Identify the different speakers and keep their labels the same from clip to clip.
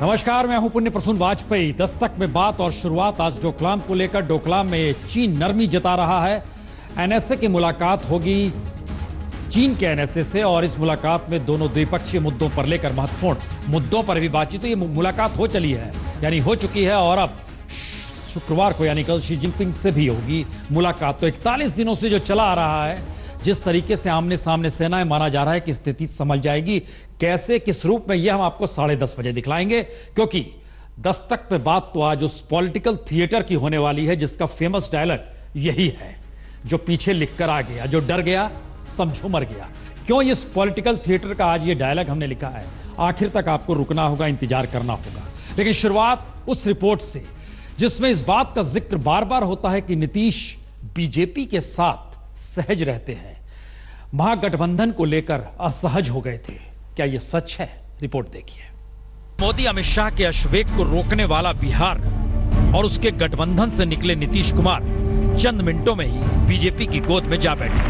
Speaker 1: नमस्कार, मैं हूं पुण्य प्रसून वाजपेयी। दस्तक में बात और शुरुआत आज डोकलाम को लेकर। डोकलाम में चीन नरमी जता रहा है। एनएसए की मुलाकात होगी चीन के एनएसए से और इस मुलाकात में दोनों द्विपक्षीय मुद्दों पर लेकर महत्वपूर्ण मुद्दों पर भी बातचीत। तो ये मुलाकात हो चली है, यानी हो चुकी है, और अब शुक्रवार को यानी कल शी जिनपिंग से भी होगी मुलाकात। तो 41 दिनों से जो चला आ रहा है, जिस तरीके से आमने सामने सेनाएं, माना जा रहा है कि स्थिति संभल जाएगी। कैसे, किस रूप में, यह हम आपको 10:30 बजे दिखलाएंगे, क्योंकि दस्तक पे बात तो आज उस पॉलिटिकल थिएटर की होने वाली है जिसका फेमस डायलॉग यही है, जो पीछे लिखकर आ गया, जो डर गया समझो मर गया। क्यों इस पॉलिटिकल थिएटर का आज ये डायलॉग हमने लिखा है, आखिर तक आपको रुकना होगा, इंतजार करना होगा। लेकिन शुरुआत उस रिपोर्ट से जिसमें इस बात का जिक्र बार बार होता है कि नीतीश बीजेपी के साथ सहज रहते हैं, महागठबंधन को लेकर असहज हो गए थे। क्या यह सच है? रिपोर्ट देखिए। मोदी अमित शाह के अश्वेग को रोकने वाला बिहार और उसके गठबंधन से निकले नीतीश कुमार चंद मिनटों में ही बीजेपी की गोद में जा बैठे।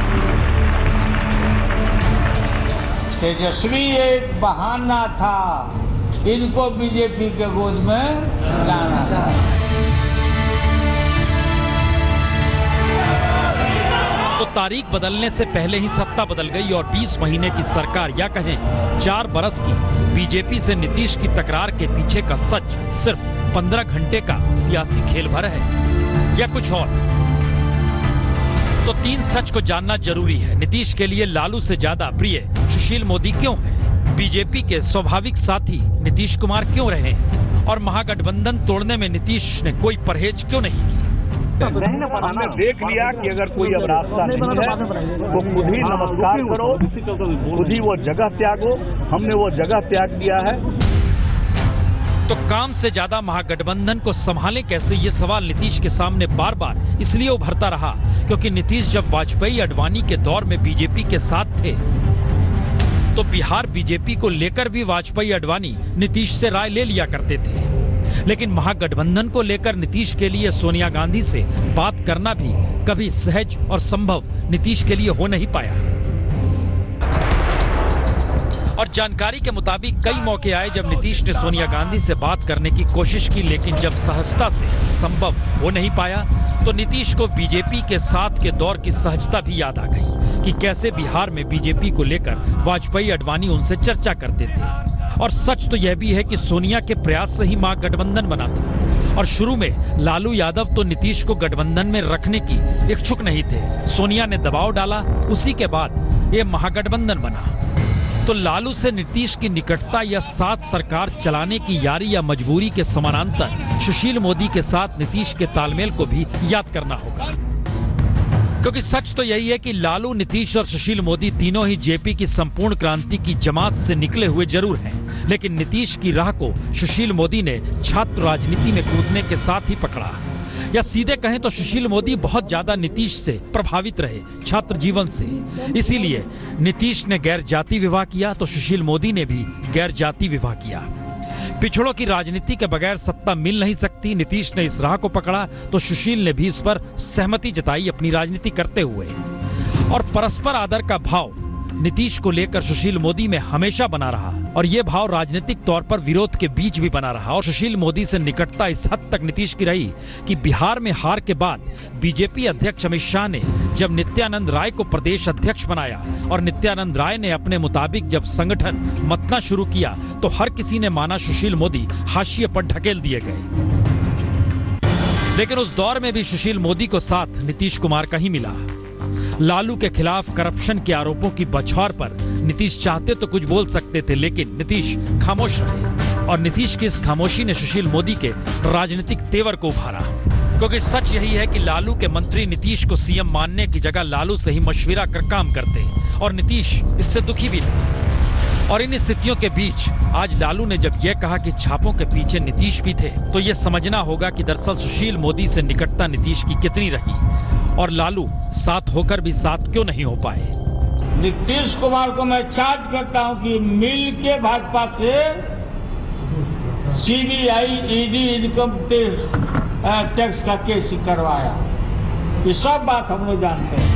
Speaker 2: तेजस्वी एक बहाना था, इनको बीजेपी के गोद में लाना था।
Speaker 1: तो तारीख बदलने से पहले ही सत्ता बदल गई और 20 महीने की सरकार, या कहें 4 बरस की बीजेपी से नीतीश की तकरार के पीछे का सच सिर्फ 15 घंटे का सियासी खेल भर है या कुछ और। तो 3 सच को जानना जरूरी है। नीतीश के लिए लालू से ज्यादा प्रिय सुशील मोदी क्यों है? बीजेपी के स्वाभाविक साथी नीतीश कुमार क्यों रहे हैं? और महागठबंधन तोड़ने में नीतीश ने कोई परहेज क्यों नहीं की?
Speaker 3: हमने देख लिया कि अगर कोई अब रास्ता नहीं है तो खुद ही नमस्कार करो, खुद ही वो जगह त्यागो। हमने वो जगह त्याग दिया है।
Speaker 1: तो काम से ज्यादा महागठबंधन को संभालें कैसे, ये सवाल नीतीश के सामने बार बार इसलिए उभरता रहा क्योंकि नीतीश जब वाजपेयी अडवाणी के दौर में बीजेपी के साथ थे तो बिहार बीजेपी को लेकर भी वाजपेयी अडवाणी नीतीश से राय ले लिया करते थे। लेकिन महागठबंधन को लेकर नीतीश के लिए सोनिया गांधी से बात करना भी कभी सहज और संभव नीतीश के लिए हो नहीं पाया। और जानकारी के मुताबिक कई मौके आए जब नीतीश ने सोनिया गांधी से बात करने की कोशिश की, लेकिन जब सहजता से संभव हो नहीं पाया तो नीतीश को बीजेपी के साथ के दौर की सहजता भी याद आ गई कि कैसे बिहार में बीजेपी को लेकर वाजपेयी अडवाणी उनसे चर्चा करते थे। और सच तो यह भी है कि सोनिया के प्रयास से ही महागठबंधन बना था और शुरू में लालू यादव तो नीतीश को गठबंधन में रखने की इच्छुक नहीं थे। सोनिया ने दबाव डाला, उसी के बाद ये महागठबंधन बना। तो लालू से नीतीश की निकटता या साथ सरकार चलाने की यारी या मजबूरी के समानांतर सुशील मोदी के साथ नीतीश के तालमेल को भी याद करना होगा, क्योंकि सच तो यही है कि लालू, नीतीश और सुशील मोदी तीनों ही जेपी की संपूर्ण क्रांति की जमात से निकले हुए जरूर हैं, लेकिन नीतीश की राह को सुशील मोदी ने छात्र राजनीति में कूदने के साथ ही पकड़ा, या सीधे कहें तो सुशील मोदी बहुत ज्यादा नीतीश से प्रभावित रहे छात्र जीवन से। इसीलिए नीतीश ने गैर जाति विवाह किया तो सुशील मोदी ने भी गैर जाति विवाह किया। पिछड़ों की राजनीति के बगैर सत्ता मिल नहीं सकती। नीतीश ने इस राह को पकड़ा तो सुशील ने भी इस पर सहमति जताई अपनी राजनीति करते हुए। और परस्पर आदर का भाव नीतीश को लेकर सुशील मोदी में हमेशा बना रहा और ये भाव राजनीतिक तौर पर विरोध के बीच भी बना रहा। और सुशील मोदी से निकटता इस हद तक नीतीश की रही कि बिहार में हार के बाद बीजेपी अध्यक्ष अमित शाह ने जब नित्यानंद राय को प्रदेश अध्यक्ष बनाया और नित्यानंद राय ने अपने मुताबिक जब संगठन मतना शुरू किया तो हर किसी ने माना सुशील मोदी हाशिए पर ढकेल दिए गए। लेकिन उस दौर में भी सुशील मोदी को साथ नीतीश कुमार का ही मिला। लालू के खिलाफ करप्शन के आरोपों की बौछार पर नीतीश चाहते तो कुछ बोल सकते थे, लेकिन नीतीश खामोश रहे और नीतीश की इस खामोशी ने सुशील मोदी के राजनीतिक तेवर को उभारा। क्योंकि सच यही है कि लालू के मंत्री नीतीश को सीएम मानने की जगह लालू से ही मशविरा कर काम करते और नीतीश इससे दुखी भी थे। और इन स्थितियों के बीच आज लालू ने जब यह कहा कि छापों के पीछे नीतीश भी थे तो यह समझना होगा कि दरअसल सुशील मोदी से निकटता नीतीश की कितनी रही और लालू साथ होकर भी साथ क्यों नहीं हो पाए।
Speaker 2: नीतीश कुमार को मैं चार्ज करता हूं कि मिल के भाजपा से सीबीआई, ईडी, इनकम टैक्स का केस करवाया। ये सब बात हम लोग जानते हैं।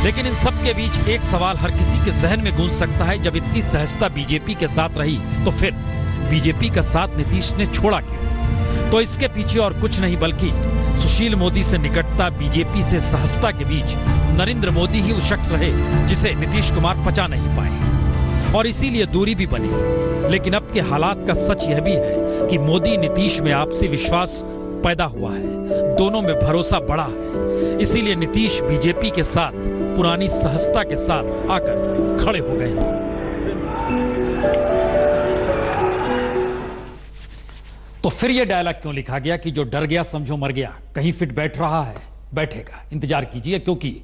Speaker 1: लेकिन इन सब के बीच एक सवाल हर किसी के जहन में गूंज सकता है, जब इतनी सहजता बीजेपी के साथ रही तो फिर बीजेपी का साथ नीतीश ने छोड़ा क्यों? तो इसके पीछे और कुछ नहीं बल्कि सुशील मोदी से निकटता, बीजेपी से सहजता के बीच नरेंद्र मोदी ही वो शख्स रहे जिसे नीतीश कुमार पचा नहीं पाए और इसीलिए दूरी भी बनी। लेकिन अब के हालात का सच यह भी है कि मोदी नीतीश में आपसी विश्वास पैदा हुआ है, दोनों में भरोसा बढ़ा है। इसीलिए नीतीश बीजेपी के साथ पुरानी सहजता के साथ आकर खड़े हो गए हैं। तो फिर यह डायलॉग क्यों लिखा गया कि जो डर गया समझो मर गया? कहीं फिट बैठ रहा है, बैठेगा, इंतजार कीजिए, क्योंकि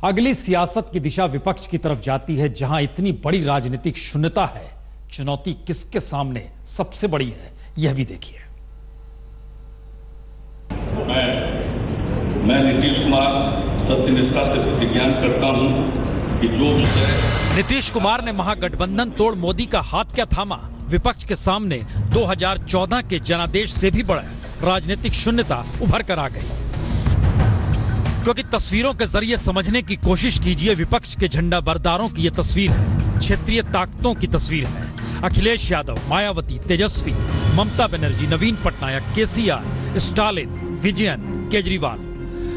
Speaker 1: अगली सियासत की दिशा विपक्ष की तरफ जाती है, जहां इतनी बड़ी राजनीतिक शून्यता है। चुनौती किसके सामने सबसे बड़ी है, यह भी देखिए।
Speaker 4: मैं नीतीश कुमार सत्यनिष्ठा से प्रतिज्ञा करता हूं कि जो विषय
Speaker 1: नीतीश कुमार ने महागठबंधन तोड़ मोदी का हाथ क्या थामा? विपक्ष के सामने 2014 के जनादेश से भी बड़ा राजनीतिक शून्यता उभर कर आ गई। क्योंकि तस्वीरों के जरिए समझने की कोशिश कीजिए, विपक्ष के झंडा बरदारों की यह तस्वीर है, क्षेत्रीय ताकतों की तस्वीर है। अखिलेश यादव, मायावती, तेजस्वी, ममता बनर्जी, नवीन पटनायक, केसीआर, स्टालिन, विजयन, केजरीवाल,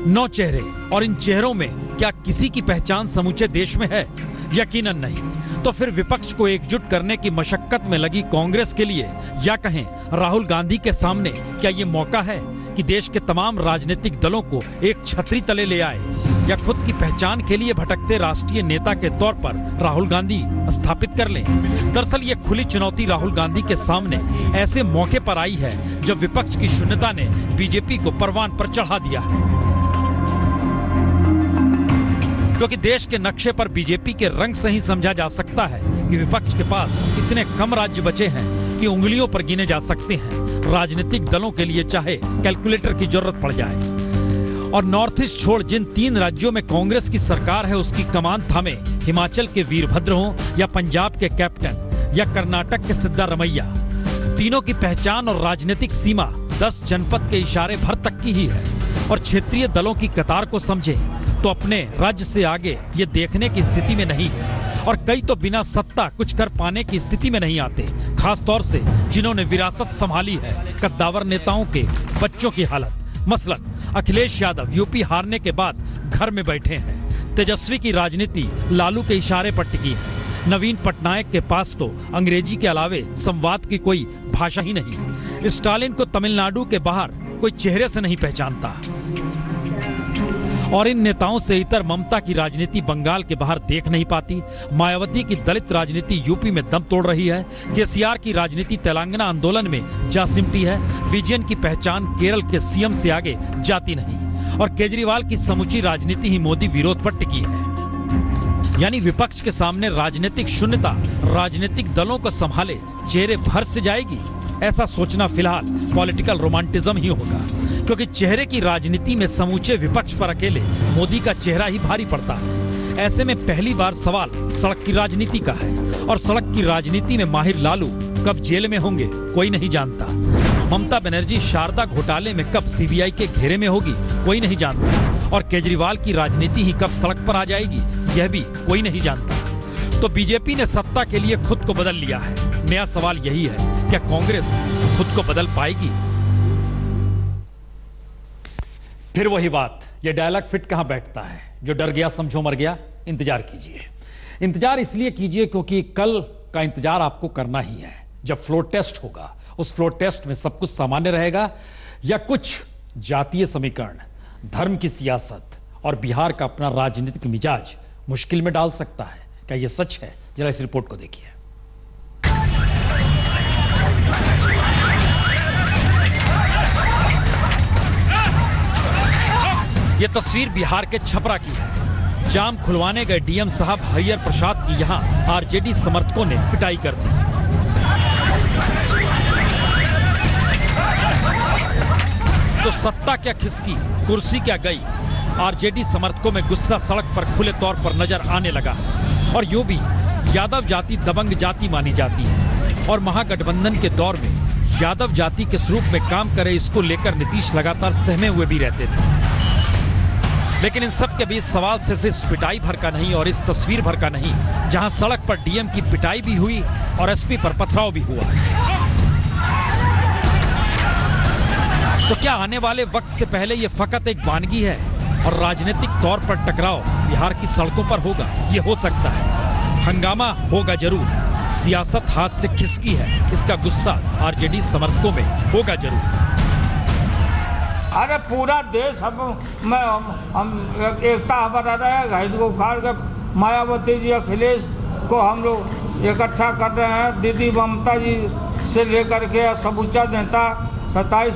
Speaker 1: 9 चेहरे। और इन चेहरों में क्या किसी की पहचान समूचे देश में है? यकीनन नहीं। तो फिर विपक्ष को एकजुट करने की मशक्कत में लगी कांग्रेस के लिए, या कहें राहुल गांधी के सामने, क्या ये मौका है कि देश के तमाम राजनीतिक दलों को एक छतरी तले ले आए, या खुद की पहचान के लिए भटकते राष्ट्रीय नेता के तौर पर राहुल गांधी स्थापित कर लें? दरअसल ये खुली चुनौती राहुल गांधी के सामने ऐसे मौके पर आई है जब विपक्ष की शून्यता ने बीजेपी को परवान पर चढ़ा दिया है। क्योंकि देश के नक्शे पर बीजेपी के रंग से ही समझा जा सकता है कि विपक्ष के पास इतने कम राज्य बचे हैं कि उंगलियों पर गिने जा सकते हैं। राजनीतिक दलों के लिए चाहे कैलकुलेटर की जरूरत पड़ जाए। और नॉर्थ ईस्ट छोड़ जिन 3 राज्यों में कांग्रेस की सरकार है, उसकी कमान थामे हिमाचल के वीरभद्र हों, या पंजाब के कैप्टन, या कर्नाटक के सिद्धारमैया, तीनों की पहचान और राजनीतिक सीमा 10 जनपद के इशारे भर तक की ही है। और क्षेत्रीय दलों की कतार को समझे तो अपने राज्य से आगे ये देखने की स्थिति में नहीं है। और कई तो बिना सत्ता कुछ कर पाने की स्थिति में नहीं आते, खास तौर से जिन्होंने विरासत संभाली है कद्दावर नेताओं के बच्चों की हालत। मसलन अखिलेश यादव यूपी हारने के बाद घर में बैठे हैं। तेजस्वी की राजनीति लालू के इशारे पर टिकी है। नवीन पटनायक के पास तो अंग्रेजी के अलावे संवाद की कोई भाषा ही नहीं। स्टालिन को तमिलनाडु के बाहर कोई चेहरे से नहीं पहचानता। और इन नेताओं से इतर ममता की राजनीति बंगाल के बाहर देख नहीं पाती। मायावती की दलित राजनीति यूपी में दम तोड़ रही है। केसीआर की राजनीति तेलंगाना आंदोलन में जा सिमटी है। विजयन की पहचान केरल के सीएम से आगे जाती नहीं। और केजरीवाल की समूची राजनीति ही मोदी विरोध पर टिकी है। यानी विपक्ष के सामने राजनीतिक शून्यता राजनीतिक दलों को संभाले चेहरे भर से जाएगी, ऐसा सोचना फिलहाल पॉलिटिकल रोमांटिज्म ही होगा। क्योंकि चेहरे की राजनीति में समूचे विपक्ष पर अकेले मोदी का चेहरा ही भारी पड़ता है। ऐसे में पहली बार सवाल सड़क की राजनीति का है। और सड़क की राजनीति में माहिर लालू कब जेल में होंगे कोई नहीं जानता। ममता बनर्जी शारदा घोटाले में कब सीबीआई के घेरे में होगी कोई नहीं जानता। और केजरीवाल की राजनीति ही कब सड़क पर आ जाएगी यह भी कोई नहीं जानता। तो बीजेपी ने सत्ता के लिए खुद को बदल लिया है। नया सवाल यही है, क्या कांग्रेस खुद को बदल पाएगी? फिर वही बात, ये डायलॉग फिट कहां बैठता है? जो डर गया समझो मर गया। इंतजार कीजिए, इंतजार इसलिए कीजिए क्योंकि कल का इंतजार आपको करना ही है, जब फ्लोर टेस्ट होगा। उस फ्लोर टेस्ट में सब कुछ सामान्य रहेगा या कुछ जातीय समीकरण, धर्म की सियासत और बिहार का अपना राजनीतिक मिजाज मुश्किल में डाल सकता है। क्या यह सच है? जरा इस रिपोर्ट को देखिए। यह तस्वीर बिहार के छपरा की है। जाम खुलवाने गए डीएम साहब हरिहर प्रसाद की यहां आरजेडी समर्थकों ने पिटाई कर दी। तो सत्ता क्या खिसकी, कुर्सी क्या गई। आरजेडी समर्थकों में गुस्सा सड़क पर खुले तौर पर नजर आने लगा। और यूं भी यादव जाति दबंग जाति मानी जाती है और महागठबंधन के दौर में यादव जाति के स्वरूप में काम करे, इसको लेकर नीतीश लगातार सहमे हुए भी रहते थे। लेकिन इन सब के बीच सवाल सिर्फ इस पिटाई भर का नहीं और इस तस्वीर भर का नहीं, जहां सड़क पर डीएम की पिटाई भी हुई और एसपी पर पथराव भी हुआ। तो क्या आने वाले वक्त से पहले ये फकत एक वानगी है और राजनीतिक तौर पर टकराव बिहार की सड़कों पर होगा? ये हो सकता है। हंगामा होगा जरूर। सियासत हाथ से खिसकी है, इसका गुस्सा आरजेडी समर्थकों में होगा जरूर।
Speaker 2: अरे पूरा देश हम एकता हमारा रहेगा। इसको उखाड़ के मायावती जी, अखिलेश को हम लोग इकट्ठा कर रहे हैं। दीदी ममता जी से लेकर के समूचा नेता 27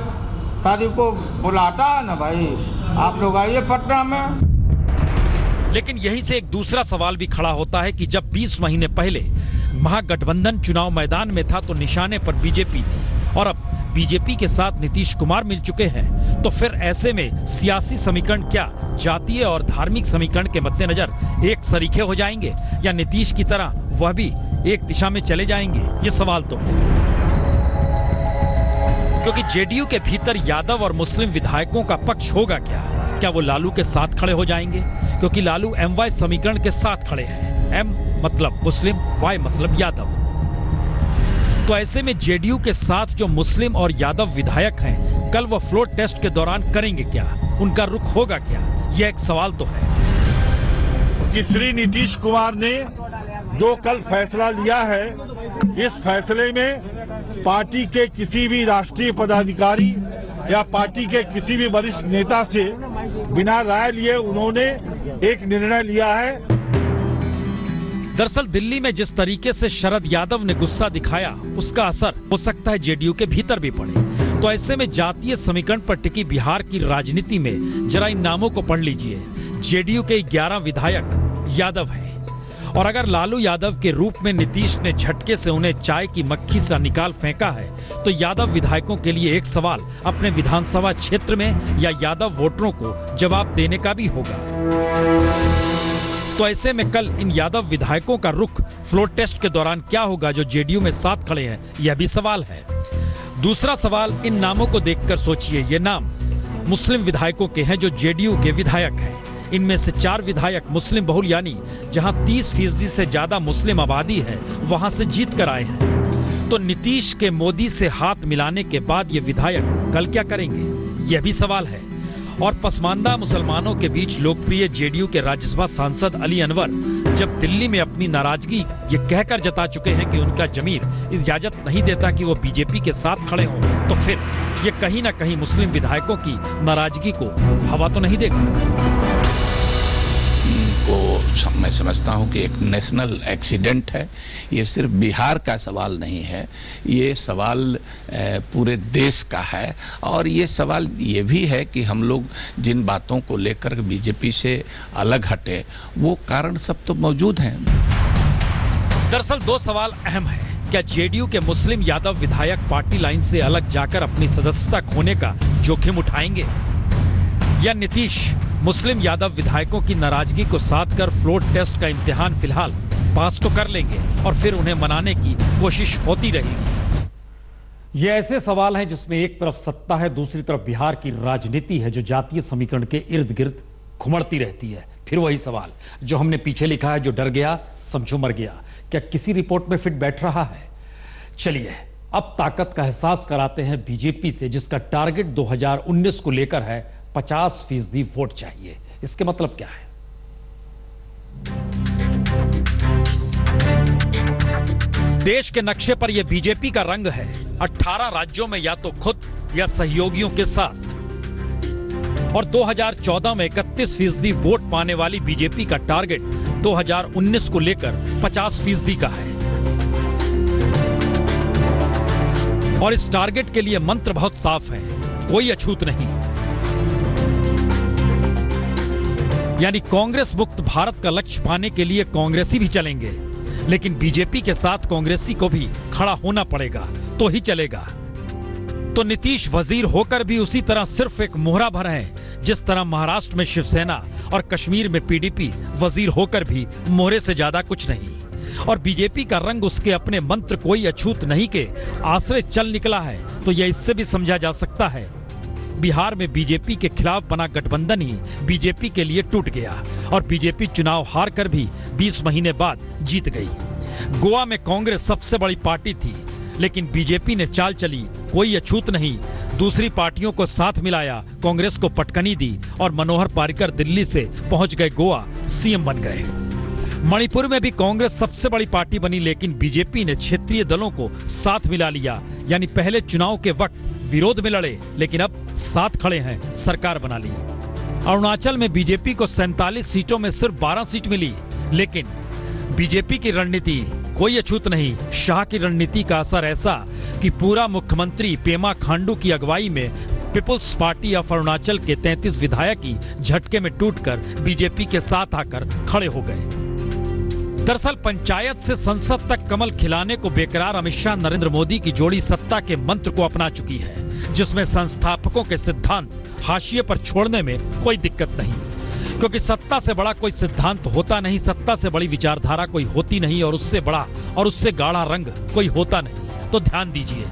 Speaker 2: तारीख को बुलाता है ना भाई, आप लोग आइए पटना में।
Speaker 1: लेकिन यहीं से एक दूसरा सवाल भी खड़ा होता है कि जब 20 महीने पहले महागठबंधन चुनाव मैदान में था तो निशाने पर बीजेपी थी और अब बीजेपी के साथ नीतीश कुमार मिल चुके हैं, तो फिर ऐसे में सियासी समीकरण क्या जातीय और धार्मिक समीकरण के मद्देनजर एक सरीखे हो जाएंगे या नीतीश की तरह वह भी एक दिशा में चले जाएंगे? ये सवाल तो है। क्योंकि जेडीयू के भीतर यादव और मुस्लिम विधायकों का पक्ष होगा क्या? क्या वो लालू के साथ खड़े हो जाएंगे? क्योंकि लालू एम-वाई समीकरण के साथ खड़े हैं। एम मतलब मुस्लिम, वाई मतलब यादव। तो ऐसे में जेडीयू के साथ जो मुस्लिम और यादव विधायक हैं, कल वो फ्लोर टेस्ट के दौरान करेंगे क्या? उनका रुख होगा क्या? यह एक सवाल तो है
Speaker 5: कि श्री नीतीश कुमार ने जो कल फैसला लिया है, इस फैसले में पार्टी के किसी भी राष्ट्रीय पदाधिकारी या पार्टी के किसी भी वरिष्ठ नेता से बिना राय लिए उन्होंने एक निर्णय लिया है।
Speaker 1: दरअसल दिल्ली में जिस तरीके से शरद यादव ने गुस्सा दिखाया, उसका असर हो सकता है जेडीयू के भीतर भी पड़े। तो ऐसे में जातीय समीकरण पर टिकी बिहार की राजनीति में जरा इन नामों को पढ़ लीजिए। जेडीयू के 11 विधायक यादव हैं और अगर लालू यादव के रूप में नीतीश ने झटके से उन्हें चाय की मक्खी से निकाल फेंका है, तो यादव विधायकों के लिए एक सवाल अपने विधानसभा क्षेत्र में या यादव वोटरों को जवाब देने का भी होगा। तो ऐसे में कल इन यादव विधायकों का रुख फ्लोर टेस्ट के दौरान क्या होगा जो जेडीयू में साथ खड़े हैं, यह भी सवाल है। दूसरा सवाल, इन नामों को देखकर सोचिए, ये नाम मुस्लिम विधायकों के हैं जो जेडीयू के विधायक हैं। इनमें से 4 विधायक मुस्लिम बहुल यानी जहां 30% से ज्यादा मुस्लिम आबादी है वहां से जीत कर आए हैं। तो नीतीश के मोदी से हाथ मिलाने के बाद ये विधायक कल क्या करेंगे, यह भी सवाल है। और पसमानदा मुसलमानों के बीच लोकप्रिय जेडीयू के राज्यसभा सांसद अली अनवर जब दिल्ली में अपनी नाराजगी ये कहकर जता चुके हैं कि उनका जमीर इजाजत नहीं देता कि वो बीजेपी के साथ खड़े हों, तो फिर ये कहीं ना कहीं मुस्लिम विधायकों की नाराजगी को हवा तो नहीं देगा।
Speaker 6: को मैं समझता हूं कि एक नेशनल एक्सीडेंट है। ये सिर्फ बिहार का सवाल नहीं है, ये सवाल पूरे देश का है। और ये सवाल ये भी है कि हम लोग जिन बातों को लेकर बीजेपी से अलग हटे, वो कारण सब तो मौजूद हैं।
Speaker 1: दरअसल 2 सवाल अहम हैं। क्या जेडीयू के मुस्लिम यादव विधायक पार्टी लाइन से अलग जाकर अपनी सदस्यता खोने का जोखिम उठाएंगे, या नीतीश मुस्लिम यादव विधायकों की नाराजगी को साध कर फ्लोर टेस्ट का इम्तिहान फिलहाल पास तो कर लेंगे और फिर उन्हें मनाने की कोशिश होती रहेगी।
Speaker 7: ये ऐसे सवाल हैं जिसमें एक तरफ सत्ता है, दूसरी तरफ बिहार की राजनीति है जो जातीय समीकरण के इर्द गिर्द घुमड़ती रहती है। फिर वही सवाल जो हमने पीछे लिखा है, जो डर गया समझो मर गया, क्या किसी रिपोर्ट में फिट बैठ रहा है? चलिए अब ताकत का एहसास कराते हैं बीजेपी से, जिसका टारगेट 2019 को लेकर है 50% वोट चाहिए। इसके मतलब क्या है?
Speaker 1: देश के नक्शे पर यह बीजेपी का रंग है। 18 राज्यों में या तो खुद या सहयोगियों के साथ। और 2014 में 31% वोट पाने वाली बीजेपी का टारगेट 2019 को लेकर 50% का है। और इस टारगेट के लिए मंत्र बहुत साफ है, कोई अछूत नहीं। यानी कांग्रेस मुक्त भारत का लक्ष्य पाने के लिए कांग्रेसी भी चलेंगे, लेकिन बीजेपी के साथ कांग्रेसी को भी खड़ा होना पड़ेगा तो ही चलेगा। तो नीतीश वजीर होकर भी उसी तरह सिर्फ एक मोहरा भर है जिस तरह महाराष्ट्र में शिवसेना और कश्मीर में पीडीपी वजीर होकर भी मोहरे से ज्यादा कुछ नहीं। और बीजेपी का रंग उसके अपने मंत्र कोई अछूत नहीं के आश्रय चल निकला है। तो यह इससे भी समझा जा सकता है बिहार में बीजेपी के खिलाफ बना गठबंधन ही बीजेपी के लिए टूट गया और बीजेपी चुनाव हार कर भी 20 महीने बाद जीत गई। गोवा में कांग्रेस सबसे बड़ी पार्टी थी, लेकिन बीजेपी ने चाल चली कोई अछूत नहीं, दूसरी पार्टियों को साथ मिलाया, कांग्रेस को पटकनी दी और मनोहर पार्रिकर दिल्ली से पहुंच गए गोवा, सीएम बन गए। मणिपुर में भी कांग्रेस सबसे बड़ी पार्टी बनी, लेकिन बीजेपी ने क्षेत्रीय दलों को साथ मिला लिया। यानी पहले चुनाव के वक्त विरोध में लड़े, लेकिन अब साथ खड़े हैं, सरकार बना ली। अरुणाचल में बीजेपी को 47 सीटों में सिर्फ 12 सीट मिली, लेकिन बीजेपी की रणनीति कोई अछूत नहीं। शाह की रणनीति का असर ऐसा कि पूरा मुख्यमंत्री पेमा खांडू की अगुवाई में पीपुल्स पार्टी ऑफ अरुणाचल के 33 विधायक ही झटके में टूटकर बीजेपी के साथ आकर खड़े हो गए। दरअसल पंचायत से संसद तक कमल खिलाने को बेकरार अमित शाह नरेंद्र मोदी की जोड़ी सत्ता के मंत्र को अपना चुकी है, जिसमें संस्थापकों के सिद्धांत हाशिए पर छोड़ने में कोई दिक्कत नहीं, क्योंकि सत्ता से बड़ा कोई सिद्धांत होता नहीं, सत्ता से बड़ी विचारधारा कोई होती नहीं, और उससे बड़ा और उससे गाढ़ा रंग कोई होता नहीं। तो ध्यान दीजिए,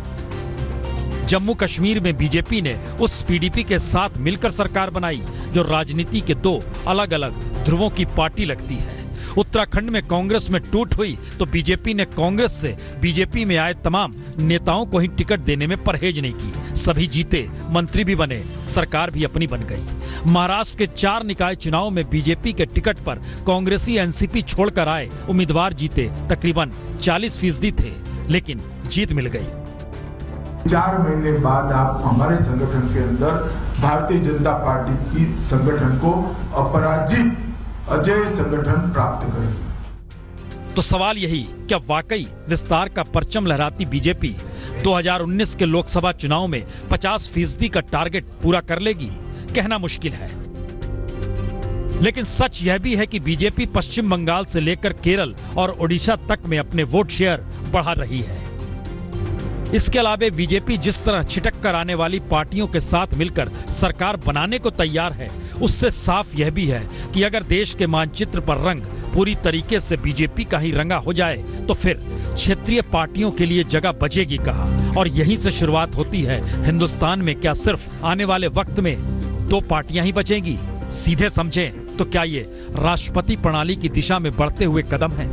Speaker 1: जम्मू कश्मीर में बीजेपी ने उस पीडीपी के साथ मिलकर सरकार बनाई जो राजनीति के दो अलग अलग ध्रुवों की पार्टी लगती है। उत्तराखंड में कांग्रेस में टूट हुई तो बीजेपी ने कांग्रेस से बीजेपी में आए तमाम नेताओं को ही टिकट देने में परहेज नहीं की। सभी जीते, मंत्री भी बने, सरकार भी अपनी बन गई। महाराष्ट्र के 4 निकाय चुनाव में बीजेपी के टिकट पर कांग्रेसी एनसीपी छोड़कर आए उम्मीदवार जीते, तकरीबन 40% थे, लेकिन जीत मिल गई।
Speaker 8: 4 महीने बाद आप हमारे संगठन के अंदर भारतीय जनता पार्टी की संगठन को अपराजित अजय संगठन प्राप्त करें।
Speaker 1: तो सवाल यही, क्या वाकई विस्तार का परचम लहराती बीजेपी 2019 के लोकसभा चुनाव में 50% का टारगेट पूरा कर लेगी? कहना मुश्किल है, लेकिन सच यह भी है कि बीजेपी पश्चिम बंगाल से लेकर केरल और ओडिशा तक में अपने वोट शेयर बढ़ा रही है। इसके अलावा बीजेपी जिस तरह छिटक कर आने वाली पार्टियों के साथ मिलकर सरकार बनाने को तैयार है, उससे साफ यह भी है कि अगर देश के मानचित्र पर रंग पूरी तरीके से बीजेपी का ही रंगा हो जाए तो फिर क्षेत्रीय पार्टियों के लिए जगह बचेगी कहां? और यहीं से शुरुआत होती है हिंदुस्तान में क्या सिर्फ आने वाले वक्त में 2 पार्टियां ही बचेंगी? सीधे समझें तो क्या ये राष्ट्रपति प्रणाली की दिशा में बढ़ते हुए कदम है?